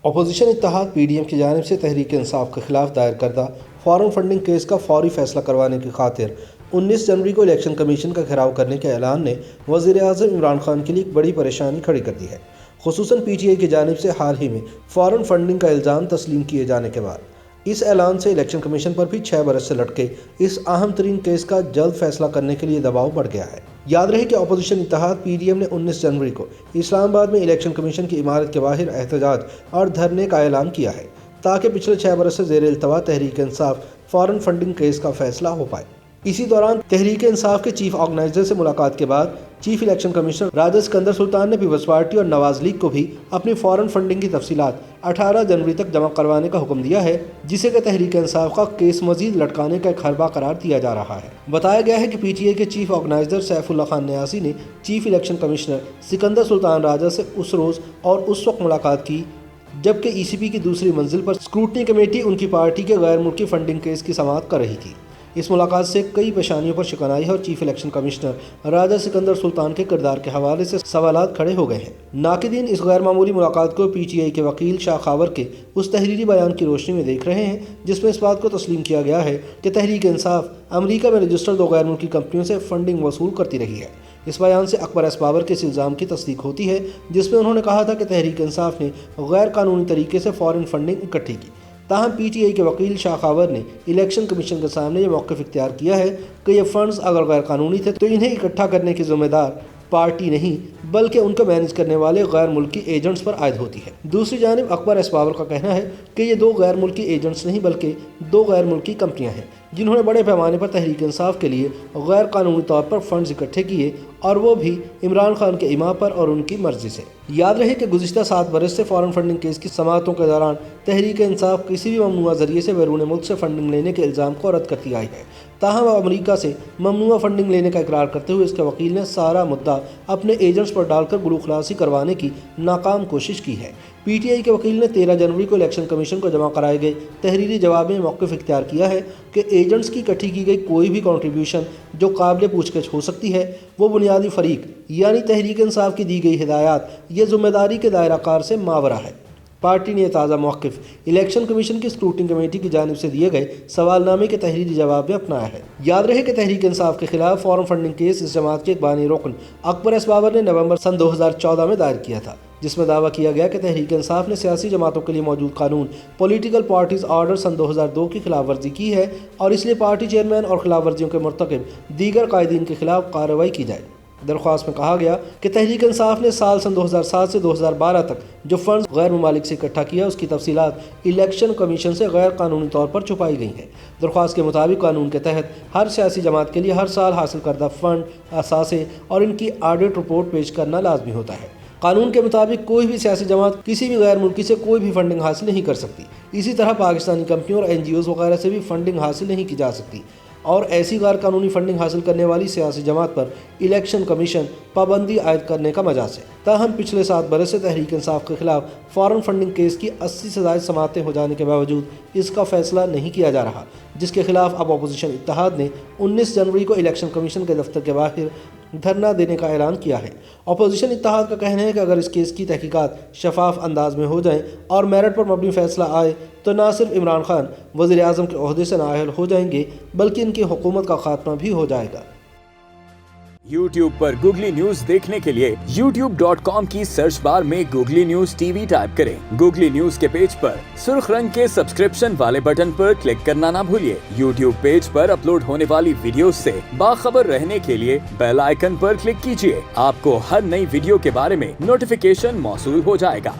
Opposition اتحاد PDM کی جانب سے تحریک انصاف کے خلاف دائر کردہ فارن فنڈنگ کیس کا فوری فیصلہ کروانے کی خاطر 19 جنوری کو الیکشن کمیشن کا گھیراؤ کرنے کے اعلان نے وزیر اعظم عمران خان کے لیے ایک بڑی پریشانی کھڑی کر دی ہے، خصوصاً PTI کی جانب سے حال ہی میں فارن فنڈنگ کا الزام تسلیم کیے جانے کے بعد۔ اس اعلان سے الیکشن کمیشن پر بھی 6 برس سے لٹکے اس اہم ترین کیس کا جلد فیصلہ کرنے کے لیے دباؤ بڑھ گیا ہے۔ یاد رہے کہ اپوزیشن اتحاد PDM نے 19 جنوری کو اسلام آباد میں الیکشن کمیشن کی عمارت کے باہر احتجاج اور دھرنے کا اعلان کیا ہے تاکہ پچھلے 6 برس سے زیر التوا Tehreek Insaf foreign funding case کا فیصلہ ہو پائے۔ اسی دوران تحریک انصاف کے چیف آرگنائزر سے ملاقات کے بعد چیف الیکشن کمشنر راجہ سکندر سلطان نے پیپلز پارٹی اور نواز لیگ کو بھی اپنی فارن فنڈنگ کی تفصیلات 18 جنوری تک جمع کروانے کا حکم دیا ہے، جسے کہ تحریک انصاف کا کیس مزید لٹکانے کا ایک حربہ قرار دیا جا رہا ہے۔ بتایا گیا ہے کہ PTI کے چیف آرگنائزر سیف اللہ خان نیازی نے چیف الیکشن کمشنر سکندر سلطان راجہ سے اس روز اور اس وقت ملاقات کی جبکہ ECP کی دوسری منزل پر اسکروٹنی کمیٹی ان کی پارٹی کے غیر ملکی فنڈنگ کیس کی سماعت کر رہی تھی۔ اس ملاقات سے کئی پیشانیوں پر شکنائی ہے اور چیف الیکشن کمشنر راجہ سکندر سلطان کے کردار کے حوالے سے سوالات کھڑے ہو گئے ہیں۔ ناقدین اس غیر معمولی ملاقات کو PTI کے وکیل شاہ خاور کے اس تحریری بیان کی روشنی میں دیکھ رہے ہیں جس میں اس بات کو تسلیم کیا گیا ہے کہ تحریک انصاف امریکہ میں رجسٹرڈ 2 غیر ملکی کمپنیوں سے فنڈنگ وصول کرتی رہی ہے۔ اس بیان سے اکبر ایس بابر کے اس الزام کی تصدیق ہوتی ہے جس میں انہوں نے کہا تھا کہ تحریک انصاف نے غیر قانونی طریقے سے فارن فنڈنگ اکٹھی کی۔ تاہم PTI کے وکیل شاہ خاور نے الیکشن کمیشن کے سامنے یہ موقف اختیار کیا ہے کہ یہ فنڈز اگر غیر قانونی تھے تو انہیں اکٹھا کرنے کی ذمہ دار پارٹی نہیں بلکہ ان کو مینیج کرنے والے غیر ملکی ایجنٹس پر عائد ہوتی ہے۔ دوسری جانب اکبر ایس بابر کا کہنا ہے کہ یہ 2 غیر ملکی ایجنٹس نہیں بلکہ 2 غیر ملکی کمپنیاں ہیں جنہوں نے بڑے پیمانے پر تحریک انصاف کے لیے غیر قانونی طور پر فنڈز اکٹھے کیے اور وہ بھی عمران خان کے ایما پر اور ان کی مرضی سے۔ یاد رہے کہ گزشتہ 7 برس سے فارن فنڈنگ کیس کی سماعتوں کے دوران تحریک انصاف کسی بھی ممنوعہ ذریعے سے بیرون ملک سے فنڈنگ لینے کے الزام کو رد کرتی آئی ہے، تاہم امریکہ سے ممنوعہ فنڈنگ لینے کا اقرار کرتے ہوئے اس کے وکیل نے سارا مدعا اپنے ایجنٹس پر ڈال کر گلو خلاصی کروانے کی ناکام کوشش کی ہے۔ PTI کے وکیل نے 13 جنوری کو الیکشن کمیشن کو جمع کرائے گئے تحریری جواب میں موقف اختیار کیا ہے کہ ایجنٹس کی اکٹھی کی گئی کوئی بھی کنٹریبیوشن جو قابل پوچھ گچھ ہو سکتی ہے وہ بنیادی فریق یعنی تحریک انصاف کی دی گئی ہدایات یا ذمہ داری کے دائرہ کار سے ماورا ہے۔ پارٹی نے یہ تازہ موقف الیکشن کمیشن کی اسکروٹنگ کمیٹی کی جانب سے دیے گئے سوال نامے کے تحریری جواب میں اپنایا ہے۔ یاد رہے کہ تحریک انصاف کے خلاف فارن فنڈنگ کیس اس جماعت کے ایک بانی رکن اکبر ایس بابر نے نومبر سن 2014 میں دائر کیا تھا، جس میں دعویٰ کیا گیا کہ تحریک انصاف نے سیاسی جماعتوں کے لیے موجود قانون پولیٹیکل پارٹیز آرڈر سن 2002 کی خلاف ورزی کی ہے اور اس لیے پارٹی چیئرمین اور خلاف ورزیوں کے مرتکب دیگر قائدین کے خلاف کارروائی کی جائے۔ درخواست میں کہا گیا کہ تحریک انصاف نے سال سن 2007 سے 2012 تک جو فنڈز غیر ممالک سے اکٹھا کیا اس کی تفصیلات الیکشن کمیشن سے غیر قانونی طور پر چھپائی گئی ہیں۔ درخواست کے مطابق قانون کے تحت ہر سیاسی جماعت کے لیے ہر سال حاصل کردہ فنڈ، اثاثے اور ان کی آڈٹ رپورٹ پیش کرنا لازمی ہوتا ہے۔ قانون کے مطابق کوئی بھی سیاسی جماعت کسی بھی غیر ملکی سے کوئی بھی فنڈنگ حاصل نہیں کر سکتی۔ اسی طرح پاکستانی کمپنیوں اور NGOs وغیرہ سے بھی فنڈنگ حاصل نہیں کی جا سکتی اور ایسی غیر قانونی فنڈنگ حاصل کرنے والی سیاسی جماعت پر الیکشن کمیشن پابندی عائد کرنے کا مجاز ہے۔ تاہم پچھلے 7 برس سے تحریک انصاف کے خلاف فارن فنڈنگ کیس کی 80 سے زائد سماعتیں ہو جانے کے باوجود اس کا فیصلہ نہیں کیا جا رہا، جس کے خلاف اب اپوزیشن اتحاد نے 19 جنوری کو الیکشن کمیشن کے دفتر کے باہر دھرنا دینے کا اعلان کیا ہے۔ اپوزیشن اتحاد کا کہنا ہے کہ اگر اس کیس کی تحقیقات شفاف انداز میں ہو جائیں اور میرٹ پر مبنی فیصلہ آئے تو نہ صرف عمران خان وزیر اعظم کے عہدے سے نااہل ہو جائیں گے بلکہ ان کی حکومت کا خاتمہ بھی ہو جائے گا۔ YouTube پر گوگلی نیوز دیکھنے کے لیے youtube.com کی سرچ بار میں گوگلی نیوز TV ٹائپ کریں۔ گوگلی نیوز کے پیج پر سرخ رنگ کے سبسکرپشن والے بٹن پر کلک کرنا نہ بھولیے۔ YouTube پیج پر اپلوڈ ہونے والی ویڈیوز سے باخبر رہنے کے لیے بیل آئیکن پر کلک کیجیے۔ آپ کو ہر نئی ویڈیو کے بارے میں نوٹیفیکیشن موصول ہو جائے گا۔